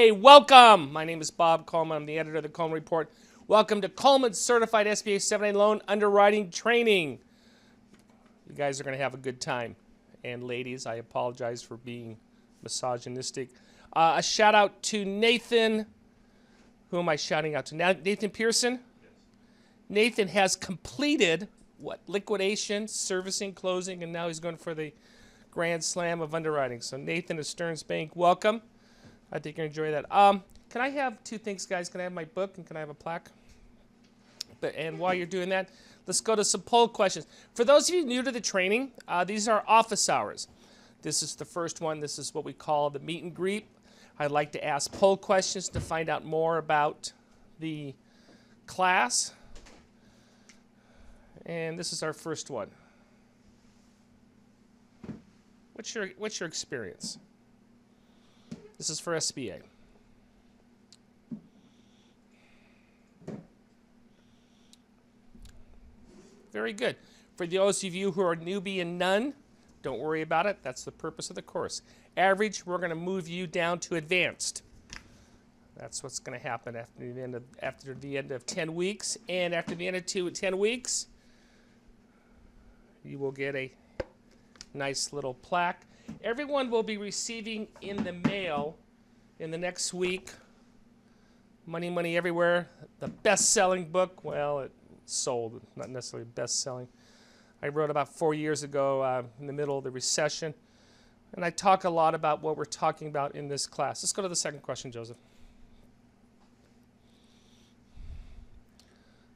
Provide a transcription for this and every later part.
SBA, welcome! My name is Bob Coleman. I'm the editor of the Coleman Report. Welcome to Coleman Certified SBA 7(a) Loan Underwriting Training. You guys are going to have a good time. And ladies, I apologize for being misogynistic. A shout out to Nathan. Who am I shouting out to? Now, Nathan Pearson? Yes. Nathan has completed, liquidation, servicing, closing, and now he's going for the Grand Slam of Underwriting. So Nathan of Stearns Bank, welcome. I think you'll enjoy that. Can I have two things, guys? Can I have my book and can I have a plaque? And while you're doing that, let's go to some poll questions. For those of you new to the training, these are office hours. This is the first one. This is what we call the meet and greet. I'd like to ask poll questions to find out more about the class. And this is our first one. What's your experience? This is for SBA. Very good. For those of you who are newbie and none, don't worry about it. That's the purpose of the course. Average, we're going to move you down to advanced. That's what's going to happen after the end of 10 weeks. And after the end of 10 weeks, you will get a nice little plaque. Everyone will be receiving in the mail in the next week, Money, Money Everywhere, the best-selling book. Well, it sold, not necessarily best-selling. I wrote about 4 years ago in the middle of the recession, and I talk a lot about what we're talking about in this class. Let's go to the second question, Joseph.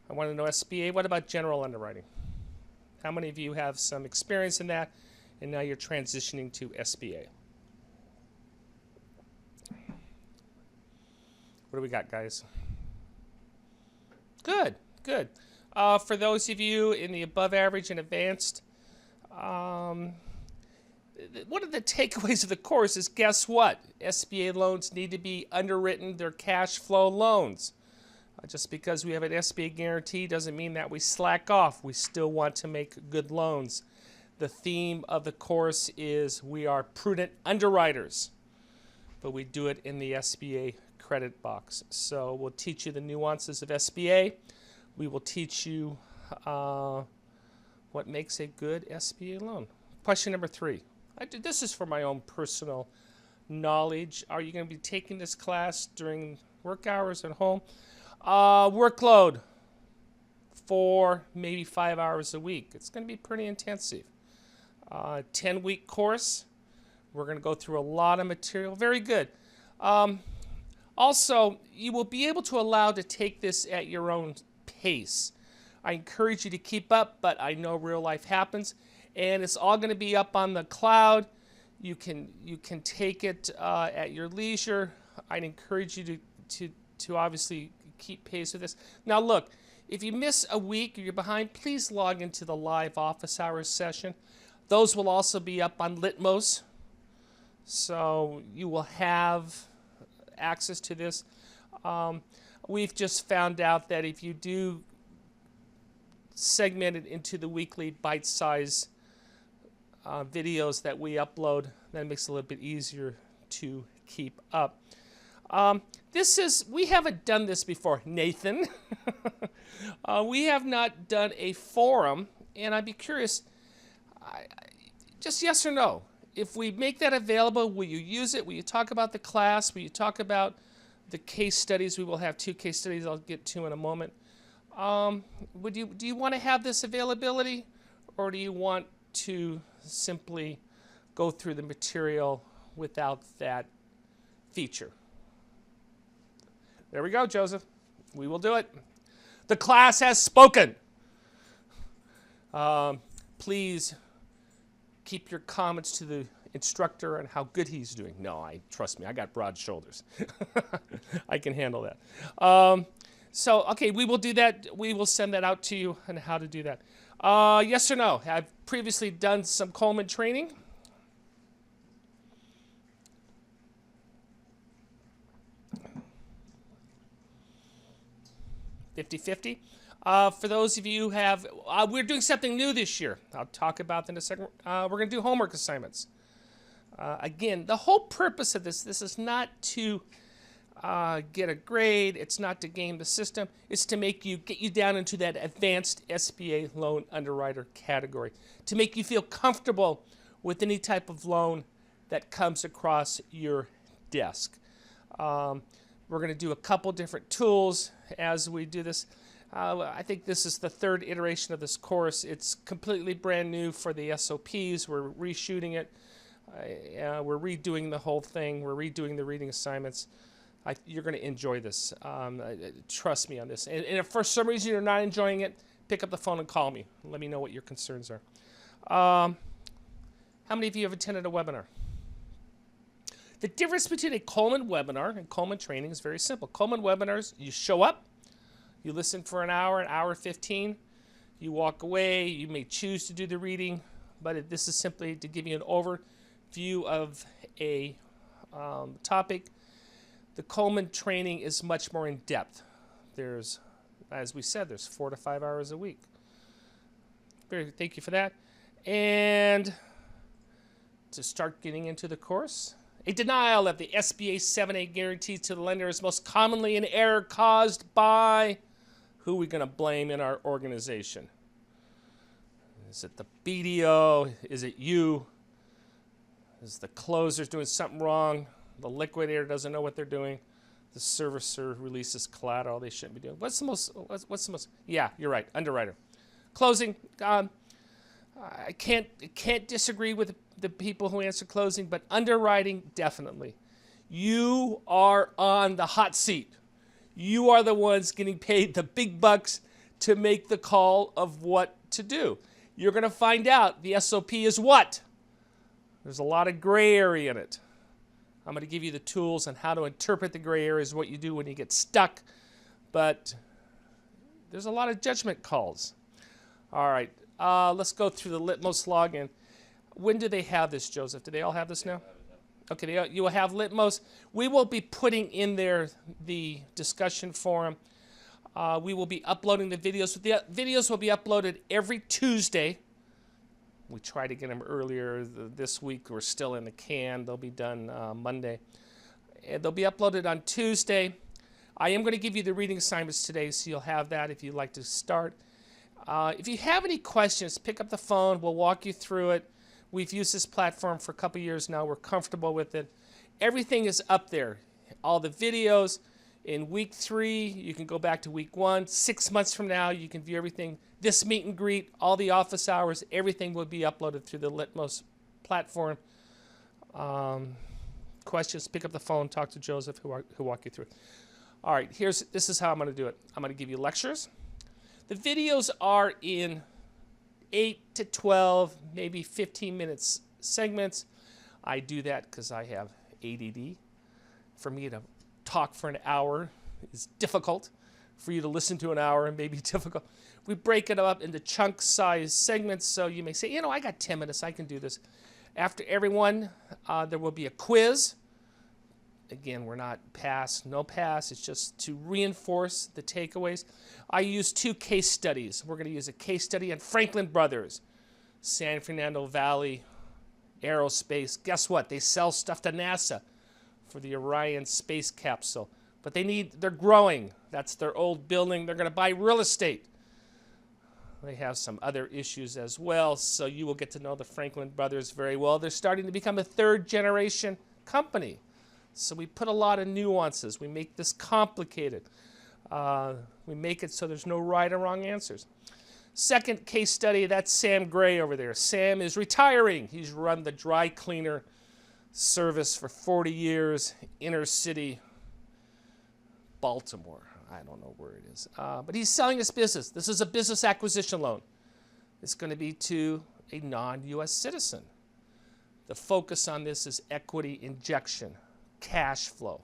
I want to know SBA, what about general underwriting? How many of you have some experience in that, and now you're transitioning to SBA? What do we got, guys? Good, good. For those of you in the above average and advanced, one of the takeaways of the course is, guess what? SBA loans need to be underwritten. They're cash flow loans. Just because we have an SBA guarantee doesn't mean that we slack off. We still want to make good loans. The theme of the course is we are prudent underwriters, but we do it in the SBA credit box. So we'll teach you the nuances of SBA. We will teach you what makes a good SBA loan. Question number 3. This is for my own personal knowledge. Are you going to be taking this class during work hours at home? Workload, 4, maybe 5 hours a week. It's going to be pretty intensive. 10-week course. We're going to go through a lot of material. Very good. Also, you will be able to allow to take this at your own pace. I encourage you to keep up, but I know real life happens, and it's all going to be up on the cloud. You can take it at your leisure. I'd encourage you to obviously keep pace with this. Now, look, if you miss a week or you're behind, please log into the live office hours session. Those will also be up on Litmos, so you will have access to this. We've just found out that if you do segment it into the weekly bite-size videos that we upload, that makes it a little bit easier to keep up. We haven't done this before, Nathan. We have not done a forum, and I'd be curious, just yes or no. If we make that available, will you use it? Will you talk about the class? Will you talk about the case studies? We will have 2 case studies I'll get to in a moment. Do you want to have this availability, or do you want to simply go through the material without that feature? There we go, Joseph. We will do it. The class has spoken. Please keep your comments to the instructor on how good he's doing. No, trust me, I got broad shoulders. I can handle that. Okay, we will do that. We will send that out to you on how to do that. Yes or no? I've previously done some Coleman training. 50-50. For those of you who have, we're doing something new this year. I'll talk about that in a second. We're going to do homework assignments. Again, the whole purpose of this is not to get a grade. It's not to game the system. It's to get you down into that advanced SBA loan underwriter category, to make you feel comfortable with any type of loan that comes across your desk. We're going to do a couple different tools as we do this. I think this is the third iteration of this course. It's completely brand new for the SOPs. We're reshooting it. We're redoing the whole thing. We're redoing the reading assignments. You're going to enjoy this. Trust me on this. And if for some reason you're not enjoying it, pick up the phone and call me. Let me know what your concerns are. How many of you have attended a webinar? The difference between a Coleman webinar and Coleman training is very simple. Coleman webinars, you show up, you listen for an hour 15, you walk away, you may choose to do the reading, but this is simply to give you an overview of a topic. The Coleman training is much more in depth. There's, as we said, there's 4 to 5 hours a week. Thank you for that. And to start getting into the course, a denial of the SBA 7A guarantee to the lender is most commonly an error caused by who are we going to blame in our organization? Is it the BDO? Is it you? Is the closer's doing something wrong? The liquidator doesn't know what they're doing? The servicer releases collateral they shouldn't be doing. What's the most? Yeah, you're right. Underwriter. Closing. I can't disagree with the people who answer closing, but underwriting, definitely. You are on the hot seat. You are the ones getting paid the big bucks to make the call of what to do. You're going to find out the SOP is what? There's a lot of gray area in it. I'm going to give you the tools on how to interpret the gray areas, what you do when you get stuck, but there's a lot of judgment calls. All right, let's go through the Litmos login. When do they have this, Joseph? Do they all have this now? Okay, you will have Litmos. We will be putting in there the discussion forum. We will be uploading the videos. The videos will be uploaded every Tuesday. We try to get them earlier this week. We're still in the can. They'll be done Monday. And they'll be uploaded on Tuesday. I am going to give you the reading assignments today, so you'll have that if you'd like to start. If you have any questions, pick up the phone. We'll walk you through it. We've used this platform for a couple years now. We're comfortable with it. Everything is up there. All the videos. In week 3, you can go back to week 1. 6 months from now, you can view everything. This meet and greet, all the office hours, everything will be uploaded through the Litmos platform. Questions, pick up the phone, talk to Joseph, who walk you through it. All right, this is how I'm going to do it. I'm going to give you lectures. The videos are in 8 to 12, maybe 15 minutes segments. I do that because I have ADD. For me to talk for an hour is difficult. For you to listen to an hour may be difficult. We break it up into chunk-sized segments, so you may say, you know, I got 10 minutes, I can do this. After everyone, there will be a quiz. Again, we're not pass, no pass. It's just to reinforce the takeaways. I use 2 case studies. We're going to use a case study on Franklin Brothers, San Fernando Valley Aerospace. Guess what? They sell stuff to NASA for the Orion space capsule. But they're growing. That's their old building. They're going to buy real estate. They have some other issues as well, so you will get to know the Franklin Brothers very well. They're starting to become a 3rd-generation company. So we put a lot of nuances. We make this complicated. We make it so there's no right or wrong answers. Second case study, that's Sam Gray over there. Sam is retiring. He's run the dry cleaner service for 40 years, inner city Baltimore. I don't know where it is. But he's selling his business. This is a business acquisition loan. It's going to be to a non-U.S. citizen. The focus on this is equity injection, cash flow.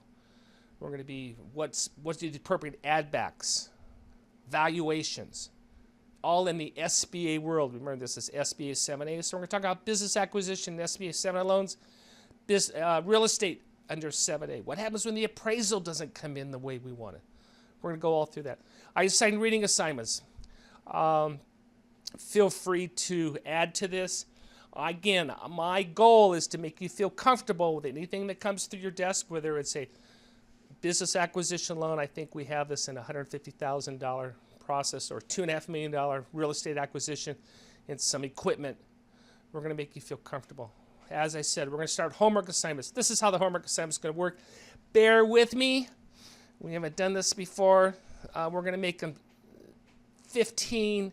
We're going to be what's the appropriate add-backs, valuations, all in the SBA world. Remember, this is SBA 7A. So we're going to talk about business acquisition, SBA 7A loans, real estate under 7A. What happens when the appraisal doesn't come in the way we want it? We're going to go all through that. I assign reading assignments. Feel free to add to this. Again, my goal is to make you feel comfortable with anything that comes through your desk, whether it's a Business acquisition loan, I think we have this in a $150,000 process, or $2.5 million real estate acquisition and some equipment. We're going to make you feel comfortable. As I said, we're going to start homework assignments. This is how the homework assignment is going to work. Bear with me. We haven't done this before. We're going to make them 15,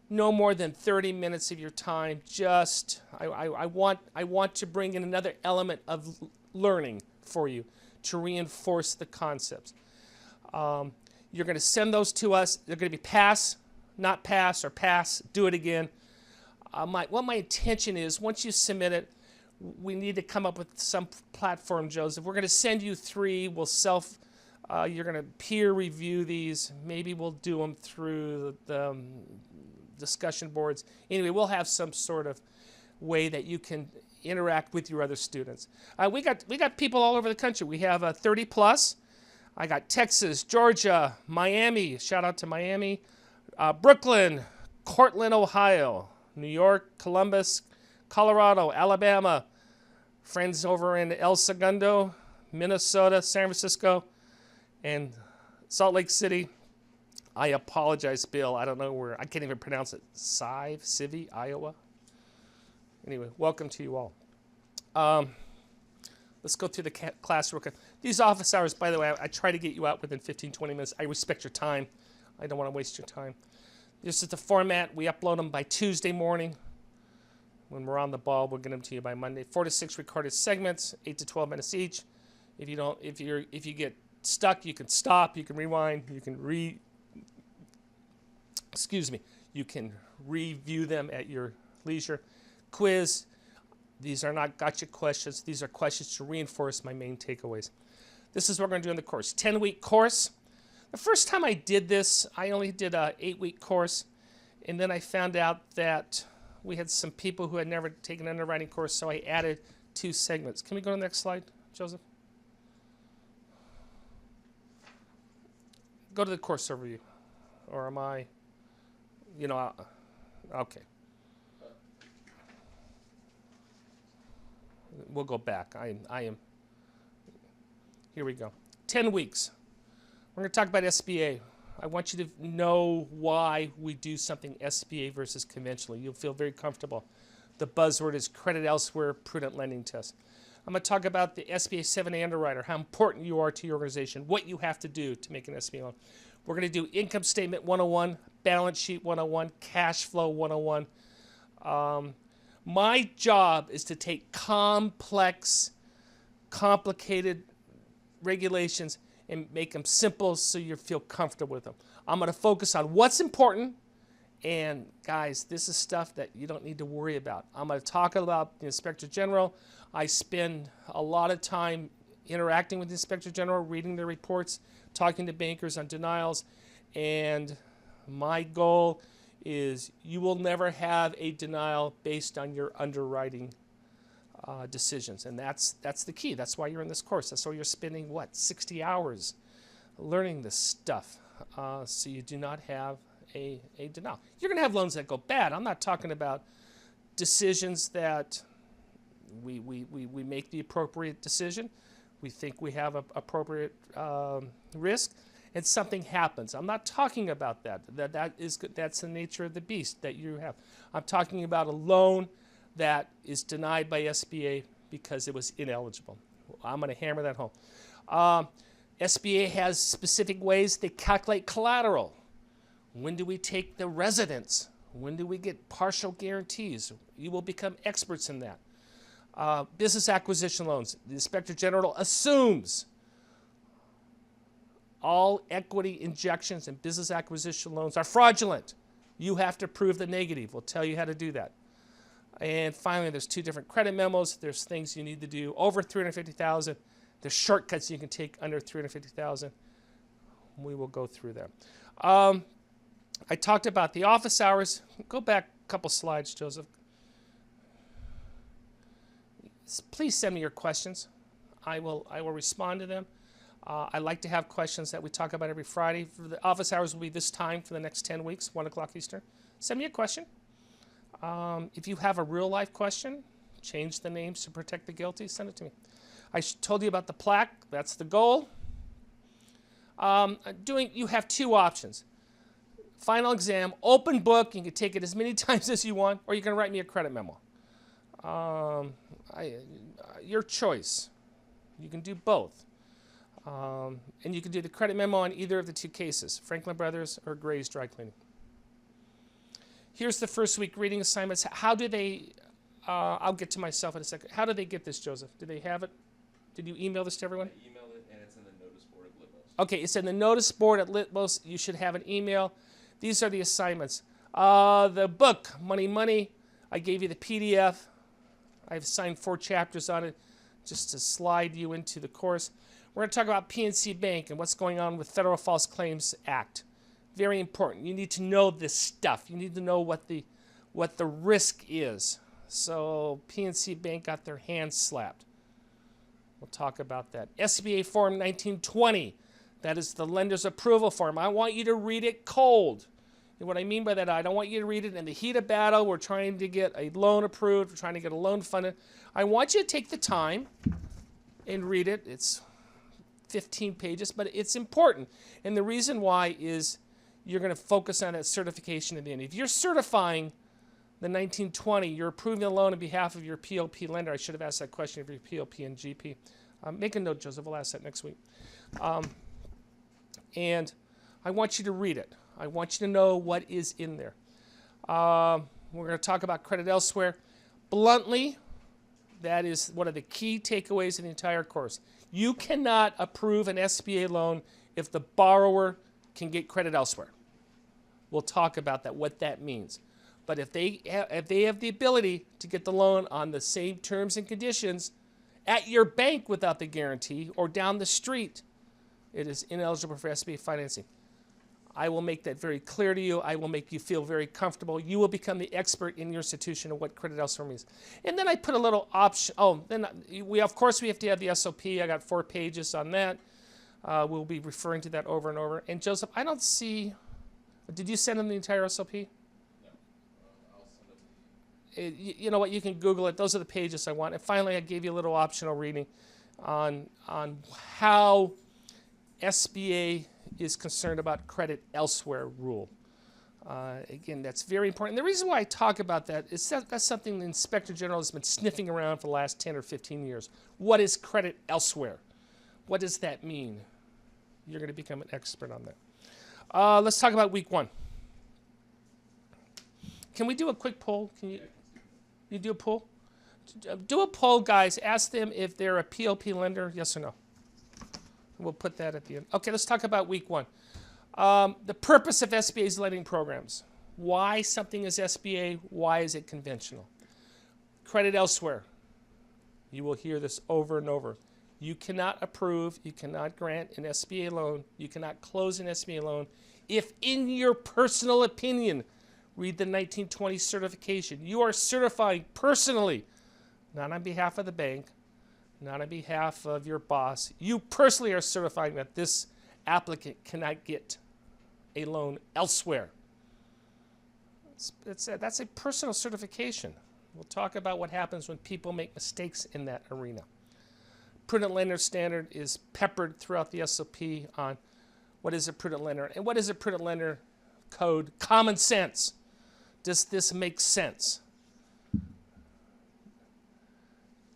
no more than 30 minutes of your time. Just, I want to bring in another element of learning for you to reinforce the concepts. You're going to send those to us. They're going to be pass, not pass, or pass, do it again. What my intention is, once you submit it, we need to come up with some platform, Joseph. We're going to send you 3. We'll you're going to peer review these. Maybe we'll do them through the discussion boards. Anyway, we'll have some sort of way that you can interact with your other students. We got people all over the country. We have 30 plus. I got Texas, Georgia, Miami. Shout out to Miami, Brooklyn, Cortland, Ohio, New York, Columbus, Colorado, Alabama, friends over in El Segundo, Minnesota, San Francisco, and Salt Lake City. I apologize, Bill. I don't know where. I can't even pronounce it. Civi, Iowa. Anyway, welcome to you all. Let's go through the class real quick. These office hours, by the way, I try to get you out within 15, 20 minutes. I respect your time. I don't want to waste your time. This is the format. We upload them by Tuesday morning. When we're on the ball, we'll get them to you by Monday. 4 to 6 recorded segments, 8 to 12 minutes each. If you get stuck, you can stop, you can rewind, you can you can review them at your leisure. Quiz. These are not gotcha questions. These are questions to reinforce my main takeaways. This is what we're going to do in the course. 10-week course. The first time I did this, I only did a 8-week course, and then I found out that we had some people who had never taken an underwriting course, so I added 2 segments. Can we go to the next slide, Joseph? Go to the course overview. Or am I, okay. We'll go back. I am, here we go. 10 weeks. We're going to talk about SBA. I want you to know why we do something SBA versus conventionally. You'll feel very comfortable. The buzzword is credit elsewhere, prudent lending test. I'm going to talk about the SBA 7A underwriter, how important you are to your organization, what you have to do to make an SBA loan. We're going to do income statement 101, balance sheet 101, cash flow 101. My job is to take complex, complicated regulations and make them simple so you feel comfortable with them. I'm going to focus on what's important, and guys, this is stuff that you don't need to worry about. I'm going to talk about the Inspector General. I spend a lot of time interacting with the Inspector General, reading their reports, talking to bankers on denials, and my goal is you will never have a denial based on your underwriting decisions. And that's the key. That's why you're in this course. That's why you're spending, 60 hours learning this stuff, so you do not have a denial. You're going to have loans that go bad. I'm not talking about decisions that we make the appropriate decision. We think we have an appropriate risk, and something happens. I'm not talking about that. That's the nature of the beast that you have. I'm talking about a loan that is denied by SBA because it was ineligible. I'm going to hammer that home. SBA has specific ways they calculate collateral. When do we take the residence? When do we get partial guarantees? You will become experts in that. Business acquisition loans. The Inspector General assumes all equity injections and business acquisition loans are fraudulent. You have to prove the negative. We'll tell you how to do that. And finally, there's 2 different credit memos. There's things you need to do over $350,000. There's shortcuts you can take under $350,000. We will go through them. I talked about the office hours. Go back a couple slides, Joseph. Please send me your questions. I will respond to them. I like to have questions that we talk about every Friday. For the office hours will be this time for the next 10 weeks, 1 o'clock Eastern. Send me a question. If you have a real-life question, change the names to protect the guilty, send it to me. I told you about the plaque. That's the goal. You have two options. Final exam, open book. You can take it as many times as you want, or you can write me a credit memo. Your choice. You can do both. And you can do the credit memo on either of the two cases, Franklin Brothers or Gray's Dry Cleaning. Here's the first week reading assignments. How do they, I'll get to myself in a second. How do they get this, Joseph? Do they have it? Did you email this to everyone? I emailed it, and it's in the notice board at Litmos. Okay, it's in the notice board at Litmos. You should have an email. These are the assignments. The book, Money Money, I gave you the PDF. I've assigned 4 chapters on it just to slide you into the course. We're going to talk about PNC Bank and what's going on with Federal False Claims Act. Very important. You need to know this stuff. You need to know what the risk is. So PNC Bank got their hands slapped. We'll talk about that. SBA Form 1920. That is the lender's approval form. I want you to read it cold. And what I mean by that, I don't want you to read it in the heat of battle. We're trying to get a loan approved. We're trying to get a loan funded. I want you to take the time and read it. It's 15 pages, but it's important. And the reason why is you're going to focus on that certification at the end. If you're certifying the 1920, you're approving a loan on behalf of your PLP lender. I should have asked that question of your PLP and GP. Make a note, Joseph. We'll ask that next week. And I want you to read it. I want you to know what is in there. We're going to talk about credit elsewhere. Bluntly, that is one of the key takeaways in the entire course. You cannot approve an SBA loan if the borrower can get credit elsewhere. We'll talk about that, what that means. But if they have the ability to get the loan on the same terms and conditions at your bank without the guarantee or down the street, it is ineligible for SBA financing. I will make that very clear to you. I will make you feel very comfortable. You will become the expert in your institution of what credit elsewhere means. And then I put a little option. Oh, then of course we have to have the SOP. I got 4 pages on that. We'll be referring to that over and over. And Joseph, I don't see. Did you send him the entire SOP? No. I'll send it. You know what? You can Google it. Those are the pages I want. And finally, I gave you a little optional reading on how SBA is concerned about credit elsewhere rule. Again, that's very important. The reason why I talk about that is that's something the Inspector General has been sniffing around for the last 10 or 15 years. What is credit elsewhere? What does that mean? You're going to become an expert on that. Let's talk about week 1. Can we do a quick poll? Can you do a poll? Do a poll, guys. Ask them if they're a PLP lender, yes or no. We'll put that at the end. Okay, let's talk about week 1. The purpose of SBA's lending programs. Why something is SBA? Why is it conventional? Credit elsewhere. You will hear this over and over. You cannot approve, you cannot grant an SBA loan, you cannot close an SBA loan if, in your personal opinion, read the 1920 certification. You are certifying personally, not on behalf of the bank, not on behalf of your boss. You personally are certifying that this applicant cannot get a loan elsewhere. That's a personal certification. We'll talk about what happens when people make mistakes in that arena. Prudent lender standard is peppered throughout the SOP on what is a prudent lender and what is a prudent lender code. Common sense. Does this make sense?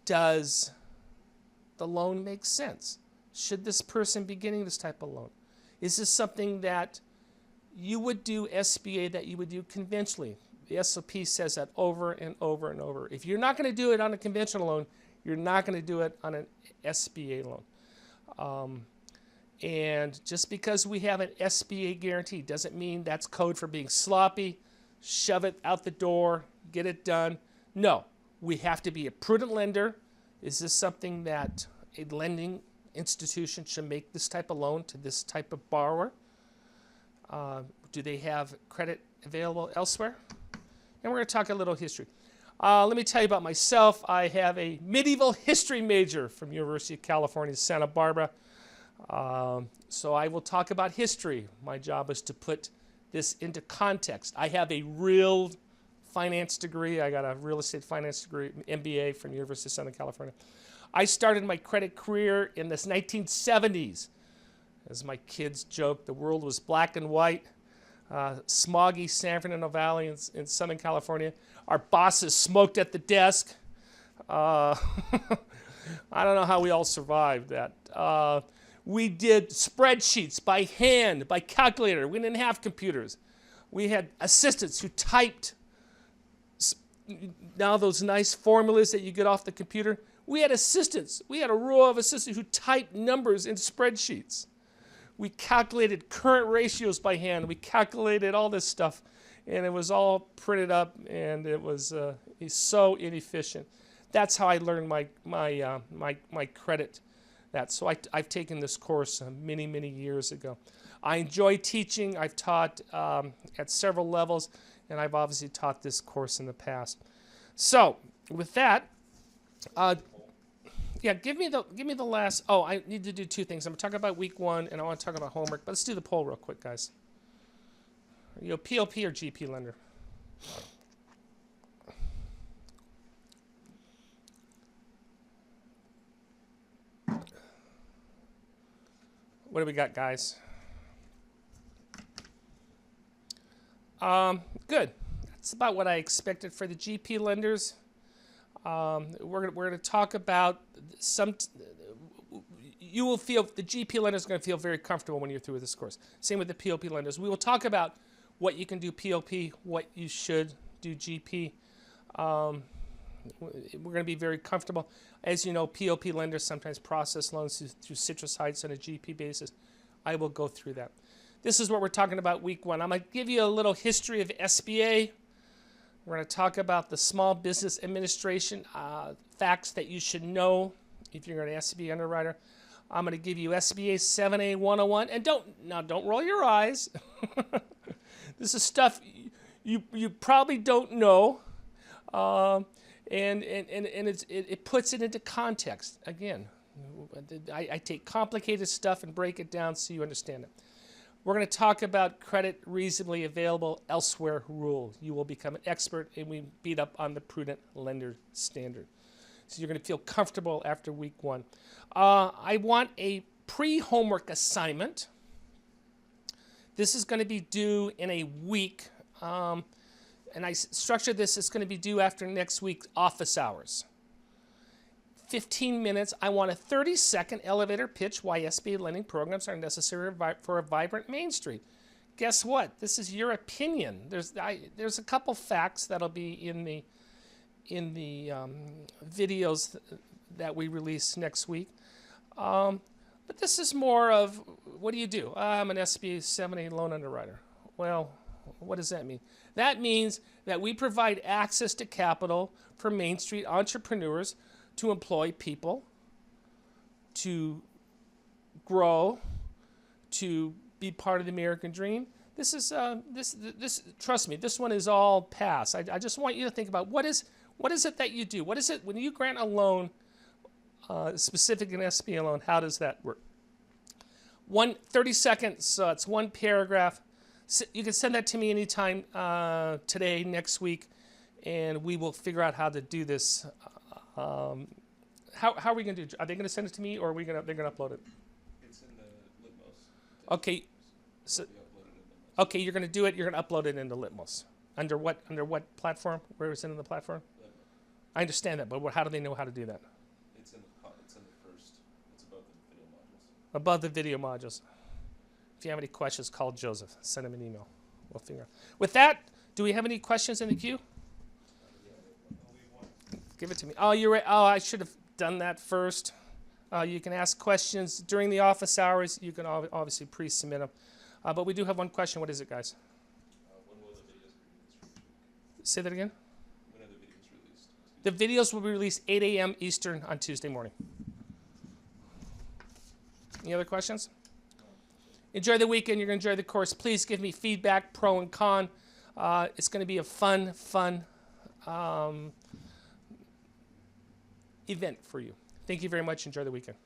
Does the loan make sense? Should this person be getting this type of loan? Is this something that you would do SBA that you would do conventionally? The SOP says that over and over and over. If you're not going to do it on a conventional loan, you're not going to do it on an SBA loan. And just because we have an SBA guarantee doesn't mean that's code for being sloppy, shove it out the door, get it done. No, we have to be a prudent lender. Is this something that a lending institution should make this type of loan to this type of borrower? Do they have credit available elsewhere? And we're going to talk a little history. Let me tell you about myself. I have a medieval history major from University of California, Santa Barbara. So I will talk about history. My job is to put this into context. I have a real finance degree. I got a real estate finance degree, MBA from University of Southern California. I started my credit career in the 1970s. As my kids joke, the world was black and white. Smoggy San Fernando Valley in Southern California. Our bosses smoked at the desk. I don't know how we all survived that. We did spreadsheets by hand, by calculator. We didn't have computers. We had assistants who typed now those nice formulas that you get off the computer. We had assistants. We had a row of assistants who typed numbers in spreadsheets. We calculated current ratios by hand. We calculated all this stuff, and it was all printed up, and it was so inefficient. That's how I learned my credit. So I've taken this course many, many years ago. I enjoy teaching. I've taught at several levels, and I've obviously taught this course in the past. So with that, yeah, give me the last. Oh, I need to do two things. I'm going to talk about week 1, and I want to talk about homework. But let's do the poll real quick, guys. You know, PLP or GP lender? What do we got, guys? Good. That's about what I expected for the GP lenders. We're going to talk about some. You will feel the GP lenders are going to feel very comfortable when you're through with this course. Same with the POP lenders. We will talk about what you can do POP, what you should do GP. We're going to be very comfortable. As you know, POP lenders sometimes process loans through citrus heights on a GP basis. I will go through that. This is what we're talking about week 1. I'm going to give you a little history of SBA. We're going to talk about the Small Business Administration facts that you should know if you're an SBA underwriter. I'm going to give you SBA 7A 101. And don't roll your eyes. This is stuff you probably don't know. And it puts it into context. Again, I take complicated stuff and break it down so you understand it. We're going to talk about credit reasonably available elsewhere rule. You will become an expert, and we beat up on the prudent lender standard. So you're going to feel comfortable after week 1. I want a pre-homework assignment. This is going to be due in a week. And I structured this, it's going to be due after next week's office hours. 15 minutes. I want a 30-second elevator pitch why SBA lending programs are necessary for a vibrant Main Street. Guess what? This is your opinion. There's a couple facts that'll be in the videos that we release next week. But this is more of, what do? I'm an SBA 7A loan underwriter. Well, what does that mean? That means that we provide access to capital for Main Street entrepreneurs to employ people, to grow, to be part of the American dream. This is this. Trust me, this one is all past. I just want you to think about what is it that you do? What is it when you grant a loan, specific an SBA loan? How does that work? 30 seconds. So it's one paragraph. You can send that to me anytime today, next week, and we will figure out how to do this. How are we going to do? Are they going to send it to me, or are they're going to upload it? It's in the Litmos. Okay. So, okay, you're going to do it. You're going to upload it into Litmos. Under what platform? Where is it in the platform? Litmos. I understand that, but how do they know how to do that? It's in the first. It's above the video modules. Above the video modules. If you have any questions, call Joseph. Send him an email. We'll figure out. With that, do we have any questions in the queue? Give it to me. Oh, you're right. Oh, I should have done that first. You can ask questions during the office hours. You can obviously pre-submit them. But we do have one question. What is it, guys? When will the videos be released? Say that again? When are the videos released? The videos will be released 8 a.m. Eastern on Tuesday morning. Any other questions? Enjoy the weekend. You're going to enjoy the course. Please give me feedback, pro and con. It's going to be a fun event for you. Thank you very much. Enjoy the weekend.